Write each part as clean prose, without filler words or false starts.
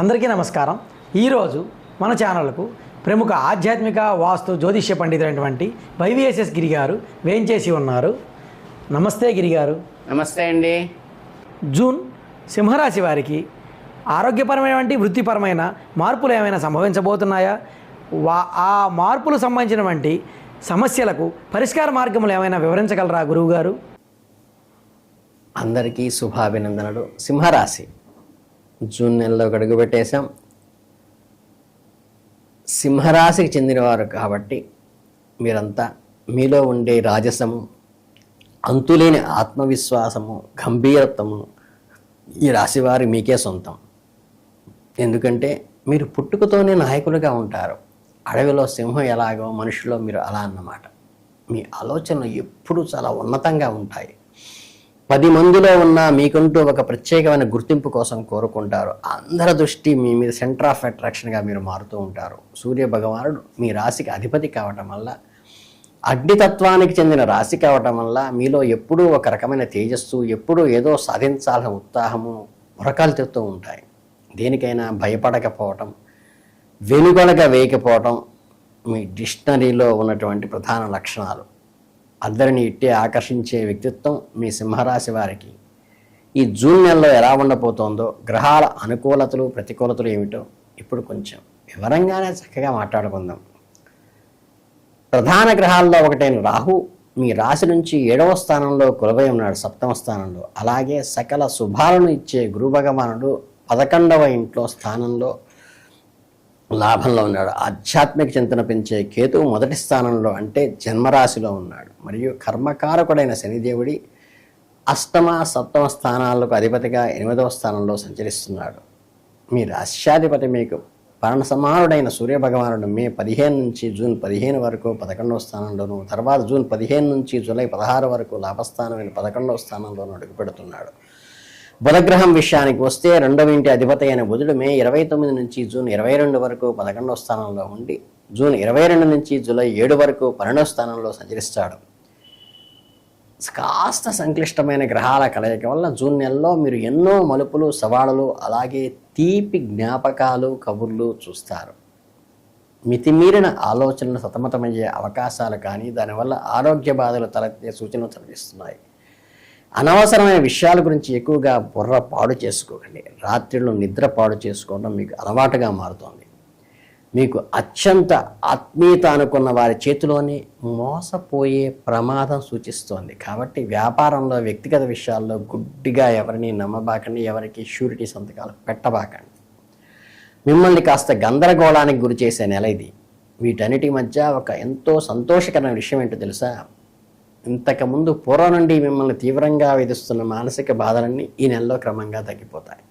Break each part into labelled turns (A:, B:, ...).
A: అందరికీ నమస్కారం. ఈరోజు మన ఛానల్కు ప్రముఖ ఆధ్యాత్మిక వాస్తు జ్యోతిష్య పండితులైనటువంటి వైవిఎస్ఎస్ గిరి గారు వేంచేసి ఉన్నారు. నమస్తే గిరి గారు.
B: నమస్తే అండి.
A: జూన్ సింహరాశి వారికి ఆరోగ్యపరమైనటువంటి వృత్తిపరమైన మార్పులు ఏమైనా సంభవించబోతున్నాయా? ఆ మార్పులు సంబంధించినటువంటి సమస్యలకు పరిష్కార మార్గములు ఏమైనా వివరించగలరా గురువు గారు?
B: అందరికీ శుభాభినందనలు. సింహరాశి జూన్ నెలలో అడుగుపెట్టేశాం. సింహరాశికి చెందినవారు కాబట్టి మీరంతా మీలో ఉండే రాజసము, అంతులేని ఆత్మవిశ్వాసము, గంభీరత్వము ఈ రాశివారి మీకే సొంతం. ఎందుకంటే మీరు పుట్టుకతోనే నాయకులుగా ఉంటారు. అడవిలో సింహం ఎలాగో మనుషులో మీరు అలా అన్నమాట. మీ ఆలోచనలు ఎప్పుడూ చాలా ఉన్నతంగా ఉంటాయి. 10 మందిలో ఉన్న మీకంటూ ఒక ప్రత్యేకమైన గుర్తింపు కోసం కోరుకుంటారు. అందరి దృష్టి మీ మీద సెంటర్ ఆఫ్ అట్రాక్షన్గా మీరు మారుతూ ఉంటారు. సూర్య భగవానుడు మీ రాశికి అధిపతి కావటం వల్ల, అగ్నితత్వానికి చెందిన రాశి కావటం వల్ల మీలో ఎప్పుడూ ఒక రకమైన తేజస్సు, ఎప్పుడూ ఏదో సాధించాల్సిన ఉత్సాహము ఉరకాలు తెస్తూ ఉంటాయి. దేనికైనా భయపడకపోవటం, వెనుగడగా వేయకపోవటం మీ డిక్షనరీలో ఉన్నటువంటి ప్రధాన లక్షణాలు. అందరినీ ఇట్టే ఆకర్షించే వ్యక్తిత్వం మీ సింహరాశి వారికి ఈ జూన్ నెలలో ఎలా ఉండబోతోందో, గ్రహాల అనుకూలతలు ప్రతికూలతలు ఏమిటో ఇప్పుడు కొంచెం వివరంగానే చక్కగా మాట్లాడుకుందాం. ప్రధాన గ్రహాల్లో ఒకటైన రాహు మీ రాశి నుంచి 7వ స్థానంలో కొలువై ఉన్నాడు, 7వ స్థానంలో. అలాగే సకల శుభాలను ఇచ్చే గురు భగవానుడు 11వ ఇంట్లో స్థానంలో లాభంలో ఉన్నాడు. ఆధ్యాత్మిక చింతన పెంచే కేతువు 1వ స్థానంలో అంటే జన్మరాశిలో ఉన్నాడు. మరియు కర్మకారకుడైన శనిదేవుడి 8వ 7వ స్థానాలకు అధిపతిగా 8వ స్థానంలో సంచరిస్తున్నాడు. మీ రాశ్యాధిపతి మీకు పరణ సమానుడైన సూర్యభగవానుడు మే 15 నుంచి జూన్ 15 వరకు 11వ స్థానంలోను, తర్వాత జూన్ 15 నుంచి జూలై 16 వరకు లాభస్థానమైన 11వ స్థానంలోనూ అడుగుపెడుతున్నాడు. బుధగ్రహం విషయానికి వస్తే 2వ ఇంటి అధిపతి అయిన బుధుడు మే 29 నుంచి జూన్ 22 వరకు 11వ స్థానంలో ఉండి, జూన్ 22 నుంచి జూలై 7 వరకు 12వ స్థానంలో సంచరిస్తాడు. కాస్త సంక్లిష్టమైన గ్రహాల కలయిక వల్ల జూన్ నెలలో మీరు ఎన్నో మలుపులు, సవాళ్లు, అలాగే తీపి జ్ఞాపకాలు, కబుర్లు చూస్తారు. మితిమీరిన ఆలోచనలు సతమతమయ్యే అవకాశాలు కానీ, దానివల్ల ఆరోగ్య బాధలు తలెత్తే సూచనలు కనిపిస్తున్నాయి. అనవసరమైన విషయాల గురించి ఎక్కువగా బుర్ర పాడు చేసుకోకండి. రాత్రిలో నిద్ర పాడు చేసుకోవడం మీకు అలవాటుగా మారుతోంది. మీకు అత్యంత ఆత్మీయత అనుకున్న వారి చేతిలోనే మోసపోయే ప్రమాదం సూచిస్తోంది. కాబట్టి వ్యాపారంలో, వ్యక్తిగత విషయాల్లో గుడ్డిగా ఎవరిని నమ్మబాకండి, ఎవరికి షూరిటీ సంతకాలు పెట్టబాకండి. మిమ్మల్ని కాస్త గందరగోళానికి గురి చేసే నెల ఇది. వీటన్నిటి మధ్య ఒక ఎంతో సంతోషకరమైన విషయం ఏంటో తెలుసా? ఇంతకుముందు పూర్వం నుండి మిమ్మల్ని తీవ్రంగా వేధిస్తున్న మానసిక బాధలన్నీ ఈ నెలలో క్రమంగా తగ్గిపోతాయి.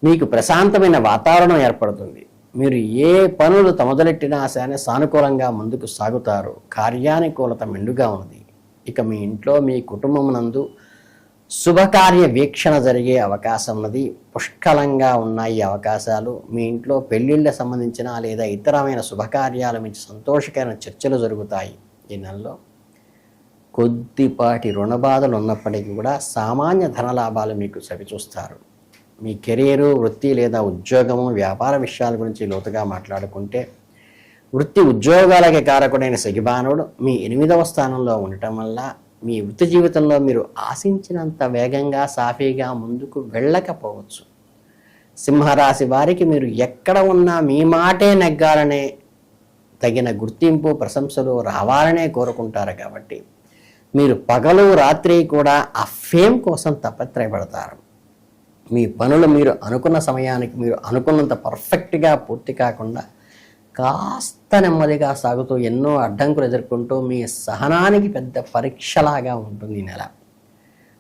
B: మీకు ప్రశాంతమైన వాతావరణం ఏర్పడుతుంది. మీరు ఏ పనులు మొదలెట్టినా సరే సానుకూలంగా ముందుకు సాగుతారు. కార్యానుకూలత మెండుగా ఉన్నది. ఇక మీ ఇంట్లో, మీ కుటుంబమునందు శుభకార్య వీక్షణ జరిగే అవకాశం ఉన్నది. పుష్కలంగా ఉన్నాయి అవకాశాలు. మీ ఇంట్లో పెళ్లిళ్ళ సంబంధించిన లేదా ఇతరమైన శుభకార్యాల నుంచి సంతోషకరమైన చర్చలు జరుగుతాయి. ఈ నెలలో కొద్దిపాటి రుణబాధలు ఉన్నప్పటికీ కూడా సామాన్య ధనలాభాలు మీకు చవిచూస్తారు. మీ కెరీరు, వృత్తి లేదా ఉద్యోగము, వ్యాపార విషయాల గురించి లోతుగా మాట్లాడుకుంటే, వృత్తి ఉద్యోగాలకి కారకుడైన శగిబానుడు మీ 8వ స్థానంలో ఉండటం వల్ల మీ వృత్తి జీవితంలో మీరు ఆశించినంత వేగంగా, సాఫీగా ముందుకు వెళ్ళకపోవచ్చు. సింహరాశి వారికి మీరు ఎక్కడ ఉన్నా మీ మాటే నెగ్గాలనే, తగిన గుర్తింపు, ప్రశంసలు రావాలనే కోరుకుంటారు. కాబట్టి మీరు పగలు రాత్రి కూడా ఆ ఫేమ్ కోసం తపత్రయపడతారు. మీ పనులు మీరు అనుకున్న సమయానికి, మీరు అనుకున్నంత పర్ఫెక్ట్గా పూర్తి కాకుండా కాస్త నెమ్మదిగా సాగుతూ ఎన్నో అడ్డంకులు ఎదుర్కొంటూ మీ సహనానికి పెద్ద పరీక్షలాగా ఉంటుంది ఈ నెల.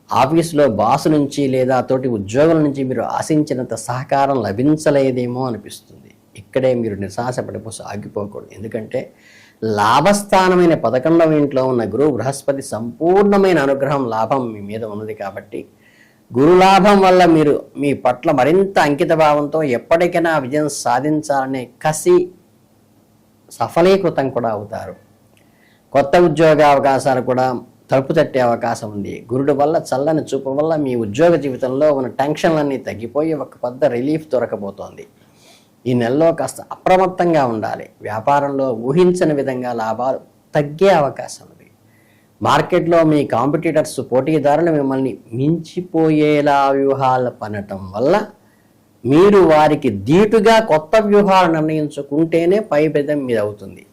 B: ఆఫీసులో బాసు నుంచి లేదా తోటి ఉద్యోగుల నుంచి మీరు ఆశించినంత సహకారం లభించలేదేమో అనిపిస్తుంది. ఇక్కడే మీరు నిరాశపడిపోసి ఆగిపోకూడదు. ఎందుకంటే లాభస్థానమైన 11వ ఇంట్లో ఉన్న గురువు బృహస్పతి సంపూర్ణమైన అనుగ్రహం, లాభం మీ మీద ఉన్నది. కాబట్టి గురులాభం వల్ల మీరు మీ పట్ల మరింత అంకిత భావంతో ఎప్పటికైనా విజయం సాధించాలనే కసి సఫలీకృతం కూడా అవుతారు. కొత్త ఉద్యోగ అవకాశాలు కూడా తలుపు తట్టే అవకాశం ఉంది. గురుడు వల్ల చల్లని చూపు వల్ల మీ ఉద్యోగ జీవితంలో ఉన్న టెన్షన్లన్నీ తగ్గిపోయి ఒక పెద్ద రిలీఫ్ దొరకబోతోంది. ఈ నెలలో కాస్త అప్రమత్తంగా ఉండాలి. వ్యాపారంలో ఊహించని విధంగా లాభాలు తగ్గే అవకాశం ఉంది. మార్కెట్లో మీ కాంపిటీటర్స్ పోటీదారులు మిమ్మల్ని మించిపోయేలా వ్యూహాలు పనటం వల్ల మీరు వారికి ధీటుగా కొత్త వ్యూహాలు నిర్ణయించుకుంటేనే పైబెదం మీద అవుతుంది.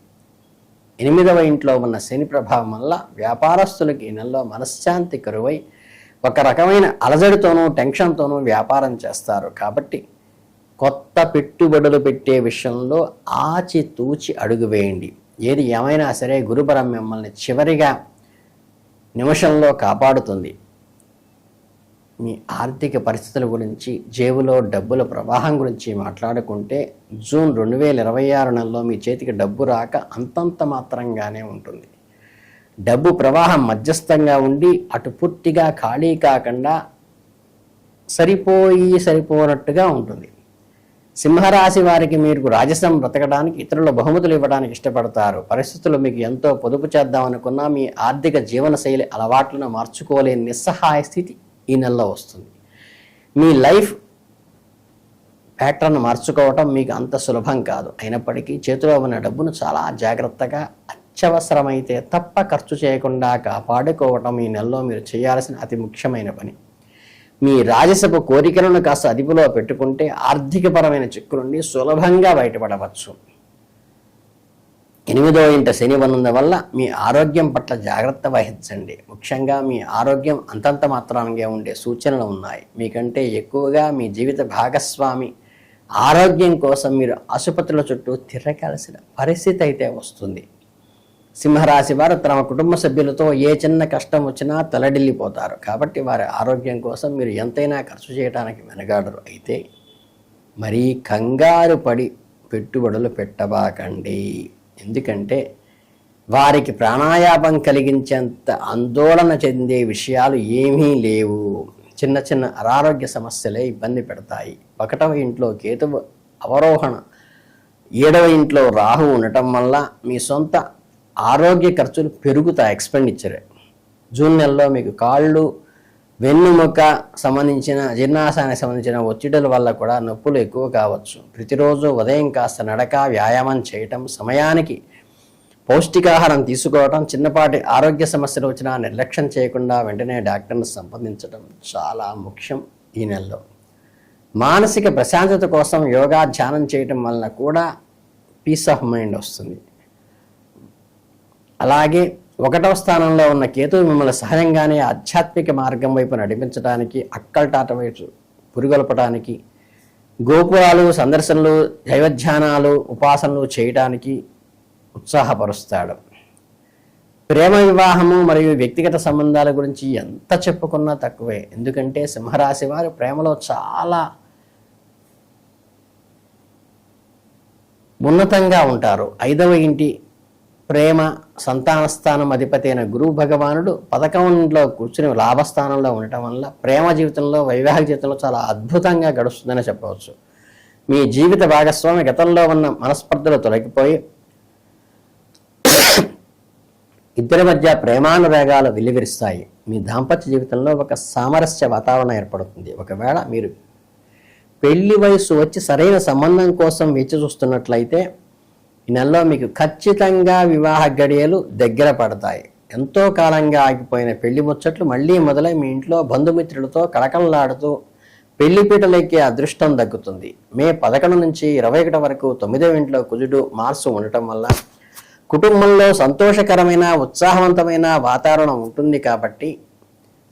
B: 8వ ఇంట్లో ఉన్న శని ప్రభావం వల్ల వ్యాపారస్తులకి ఈ నెలలో మనశ్శాంతి కరువై ఒక రకమైన అలజడితోనూ టెన్షన్తోనూ వ్యాపారం చేస్తారు. కాబట్టి కొత్త పెట్టుబడులు పెట్టే విషయంలో ఆచితూచి అడుగు వేయండి. ఏది ఏమైనా సరే గురుబలం మిమ్మల్ని చివరిగా నిమిషంలో కాపాడుతుంది. మీ ఆర్థిక పరిస్థితుల గురించి, జేబులో డబ్బుల ప్రవాహం గురించి మాట్లాడుకుంటే జూన్ 2026 నెలలో మీ చేతికి డబ్బు రాక అంతంత మాత్రంగానే ఉంటుంది. డబ్బు ప్రవాహం మధ్యస్థంగా ఉండి అటు పూర్తిగా ఖాళీ కాకుండా సరిపోనట్టుగా ఉంటుంది. సింహరాశి వారికి మీరు రాజసం బ్రతకడానికి, ఇతరుల బహుమతులు ఇవ్వడానికి ఇష్టపడతారు. పరిస్థితులు మీకు ఎంతో పొదుపు చేద్దామనుకున్నా మీ ఆర్థిక జీవనశైలి అలవాట్లను మార్చుకోలేని నిస్సహాయ స్థితి ఈ నెలలో వస్తుంది. మీ లైఫ్ ప్యాటర్న్ మార్చుకోవటం మీకు అంత సులభం కాదు. అయినప్పటికీ చేతిలో ఉన్న డబ్బును చాలా జాగ్రత్తగా, అత్యవసరమైతే తప్ప ఖర్చు చేయకుండా కాపాడుకోవటం ఈ నెలలో మీరు చేయాల్సిన అతి ముఖ్యమైన పని. మీ రాజసపు కోరికలను కాస్త అదుపులో పెట్టుకుంటే ఆర్థికపరమైన చిక్కు నుండి సులభంగా బయటపడవచ్చు. 8వ ఇంట శని ఉన్నందువల్ల మీ ఆరోగ్యం పట్ల జాగ్రత్త వహించండి. ముఖ్యంగా మీ ఆరోగ్యం అంతంత మాత్రానికి ఉండే సూచనలు ఉన్నాయి. మీకంటే ఎక్కువగా మీ జీవిత భాగస్వామి ఆరోగ్యం కోసం మీరు ఆసుపత్రుల చుట్టూ తిరగాల్సిన పరిస్థితి అయితే వస్తుంది. సింహరాశి వారు తమ కుటుంబ సభ్యులతో ఏ చిన్న కష్టం వచ్చినా తలడిల్లిపోతారు. కాబట్టి వారి ఆరోగ్యం కోసం మీరు ఎంతైనా ఖర్చు చేయడానికి వెనగాడరు. అయితే మరీ కంగారు పడి పెట్టుబడులు పెట్టబాకండి. ఎందుకంటే వారికి ప్రాణాయామం కలిగించేంత ఆందోళన చెందే విషయాలు ఏమీ లేవు. చిన్న చిన్న అనారోగ్య సమస్యలే ఇబ్బంది పెడతాయి. 1వ ఇంట్లో కేతువు అవరోహణ, 7వ ఇంట్లో రాహు ఉండటం వల్ల మీ సొంత ఆరోగ్య ఖర్చులు పెరుగుతాయి. ఎక్స్పెండిచర్ జూన్ నెలలో మీకు కాళ్ళు, వెన్నుముక సంబంధించిన, జీర్ణాశయానికి సంబంధించిన ఒత్తిడుల వల్ల కూడా నొప్పులు ఎక్కువ కావచ్చు. ప్రతిరోజు ఉదయం కాస్త నడక, వ్యాయామం చేయటం, సమయానికి పౌష్టికాహారం తీసుకోవటం, చిన్నపాటి ఆరోగ్య సమస్యలు వచ్చినా నిర్లక్ష్యం చేయకుండా వెంటనే డాక్టర్ని సంప్రదించడం చాలా ముఖ్యం. ఈ నెలలో మానసిక ప్రశాంతత కోసం యోగా, ధ్యానం చేయటం వలన కూడా పీస్ ఆఫ్ మైండ్ వస్తుంది. అలాగే 1వ స్థానంలో ఉన్న కేతువు మిమ్మల్ని సహజంగానే ఆధ్యాత్మిక మార్గం వైపు నడిపించడానికి, అక్కల్టాట వైపు పురుగొల్పడానికి, గోపురాలు సందర్శనలు, దైవధ్యానాలు, ఉపాసనలు చేయడానికి ఉత్సాహపరుస్తాడు. ప్రేమ వివాహము మరియు వ్యక్తిగత సంబంధాల గురించి ఎంత చెప్పుకున్నా తక్కువే. ఎందుకంటే సింహరాశి వారు ప్రేమలో చాలా ఉన్నతంగా ఉంటారు. 5వ ఇంటి ప్రేమ సంతాన స్థానం అధిపతి అయిన గురువు భగవానుడు 11లో కూర్చుని లాభస్థానంలో ఉండటం వల్ల ప్రేమ జీవితంలో, వైవాహిక జీవితంలో చాలా అద్భుతంగా గడుస్తుందని చెప్పవచ్చు. మీ జీవిత భాగస్వామి గతంలో ఉన్న మనస్పర్ధలు తొలగిపోయి ఇద్దరి మధ్య ప్రేమానురాగాలు వెల్లివిరుస్తాయి. మీ దాంపత్య జీవితంలో ఒక సామరస్య వాతావరణం ఏర్పడుతుంది. ఒకవేళ మీరు పెళ్లి వయసు వచ్చి సరైన సంబంధం కోసం వేచి చూస్తున్నట్లయితే ఈ నెలలో మీకు ఖచ్చితంగా వివాహ గడియలు దగ్గర పడతాయి. ఎంతో కాలంగా ఆగిపోయిన పెళ్లి ముచ్చట్లు మళ్ళీ మొదలై మీ ఇంట్లో బంధుమిత్రులతో కళకళలాడుతూ పెళ్లిపీటలెక్కే అదృష్టం దక్కుతుంది. మే 11 నుంచి 21 వరకు 9వ ఇంట్లో కుజుడు, మార్సు ఉండటం వల్ల కుటుంబంలో సంతోషకరమైన, ఉత్సాహవంతమైన వాతావరణం ఉంటుంది. కాబట్టి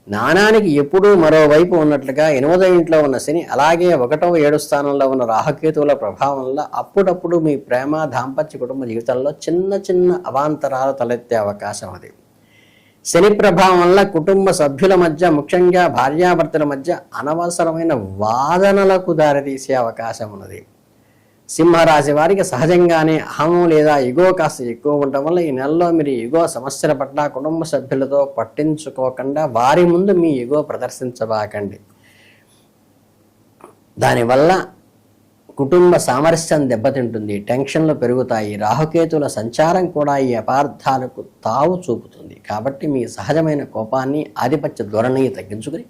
B: నాణానికి ఎప్పుడూ మరోవైపు ఉన్నట్లుగా 8వ ఇంట్లో ఉన్న శని, అలాగే 1వ 7 స్థానంలో ఉన్న రాహుకేతువుల ప్రభావం వల్ల అప్పుడప్పుడు మీ ప్రేమ, దాంపత్య కుటుంబ జీవితాల్లో చిన్న చిన్న అవాంతరాలు తలెత్తే అవకాశం ఉంది. శని ప్రభావం వల్ల కుటుంబ సభ్యుల మధ్య, ముఖ్యంగా భార్యాభర్తల మధ్య అనవసరమైన వాదనలకు దారితీసే అవకాశం ఉన్నది. సింహరాశి వారికి సహజంగానే అహము లేదా ఇగో కాస్త ఎక్కువ ఉండటం వల్ల ఈ నెలలో మీరు ఇగో సమస్యల పట్ల కుటుంబ సభ్యులతో పట్టించుకోకుండా వారి ముందు మీ ఇగో ప్రదర్శించబాకండి. దానివల్ల కుటుంబ సామరస్యం దెబ్బతింటుంది, టెన్షన్లు పెరుగుతాయి, రాహుకేతుల సంచారం కూడా ఈ అపార్థాలకు తావు చూపుతుంది. కాబట్టి మీ సహజమైన కోపాన్ని, ఆధిపత్య ధోరణిని తగ్గించుకుని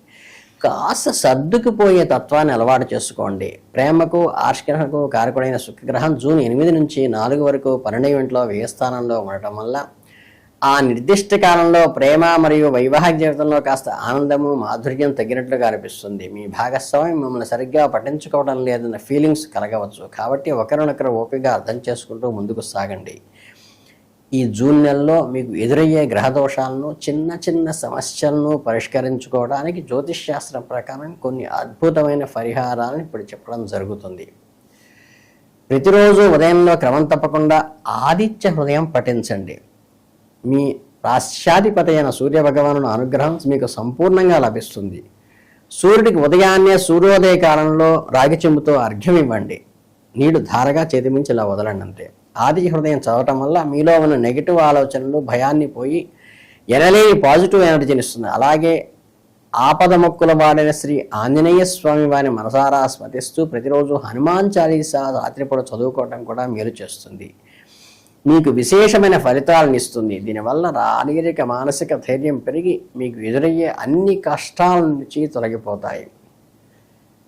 B: కాస్త సర్దుకుపోయే తత్వాన్ని అలవాటు చేసుకోండి. ప్రేమకు, ఆర్షణకు కారకుడైన శుక్రగ్రహం జూన్ 8 నుంచి 4 వరకు 12వ ఇంట్లో వ్యయ స్థానంలో ఉండటం వల్ల ఆ నిర్దిష్ట కాలంలో ప్రేమ మరియు వైవాహిక జీవితంలో కాస్త ఆనందము, మాధుర్యం తగ్గినట్లుగా అనిపిస్తుంది. మీ భాగస్వామి మిమ్మల్ని సరిగ్గా పట్టించుకోవడం లేదన్న ఫీలింగ్స్ కలగవచ్చు. కాబట్టి ఒకరినొకరు ఓపికగా అర్థం చేసుకుంటూ ముందుకు సాగండి. ఈ జూన్ నెలలో మీకు ఎదురయ్యే గ్రహ దోషాలను, చిన్న చిన్న సమస్యలను పరిష్కరించుకోవడానికి జ్యోతిష్ శాస్త్రం ప్రకారం కొన్ని అద్భుతమైన పరిహారాలను ఇప్పుడు చెప్పడం జరుగుతుంది. ప్రతిరోజు ఉదయంలో క్రమం తప్పకుండా ఆదిత్య హృదయం పఠించండి. మీ రాష్ట్రాధిపతి అయిన సూర్యభగవాను అనుగ్రహం మీకు సంపూర్ణంగా లభిస్తుంది. సూర్యుడికి ఉదయాన్నే సూర్యోదయ కాలంలో రాగి చెంబుతో అర్ఘ్యం ఇవ్వండి. నీళ్లు ధారగా చేతిమించి ఇలా వదలండి అంతే. ఆదిత్య హృదయం చదవటం వల్ల మీలో ఉన్న నెగిటివ్ ఆలోచనలు, భయాన్ని పోయి ఎనలేని పాజిటివ్ ఎనర్జీని ఇస్తుంది. అలాగే ఆపద మొక్కుల వాడిన శ్రీ ఆంజనేయ స్వామి వారిని మనసారా స్మరిస్తూ ప్రతిరోజు హనుమాన్ చాలీసా రాత్రిపూట చదువుకోవటం కూడా మేలు చేస్తుంది. మీకు విశేషమైన ఫలితాలను ఇస్తుంది. దీనివల్ల శారీరక, మానసిక ధైర్యం పెరిగి మీకు ఎదురయ్యే అన్ని కష్టాల నుంచి తొలగిపోతాయి.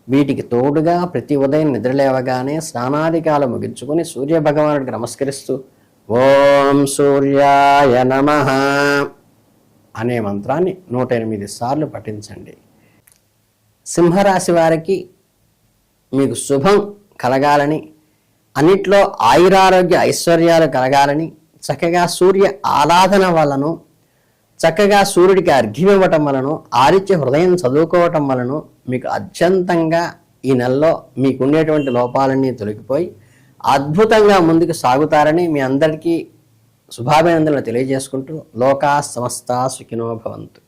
B: వీటికి తోడుగా ప్రతి ఉదయం నిద్రలేవగానే స్నానాధికాలు ముగించుకొని సూర్యభగవానుడికి నమస్కరిస్తూ ఓం సూర్యాయ నమః అనే మంత్రాన్ని 108 సార్లు పఠించండి. సింహరాశి వారికి మీకు శుభం కలగాలని, అన్నిట్లో ఆయురారోగ్య ఐశ్వర్యాలు కలగాలని, చక్కగా సూర్య ఆరాధన వలన, చక్కగా సూర్యుడికి అర్ఘ్యం ఇవ్వటం వలన, ఆదిత్య హృదయం చదువుకోవటం వలన మీకు అత్యంతంగా ఈ నెలలో మీకుండేటువంటి లోపాలన్నీ తొలగిపోయి అద్భుతంగా ముందుకు సాగుతారని మీ అందరికీ శుభాభినందనలు తెలియజేసుకుంటూ లోకా సమస్తా సుఖినో భవంతు.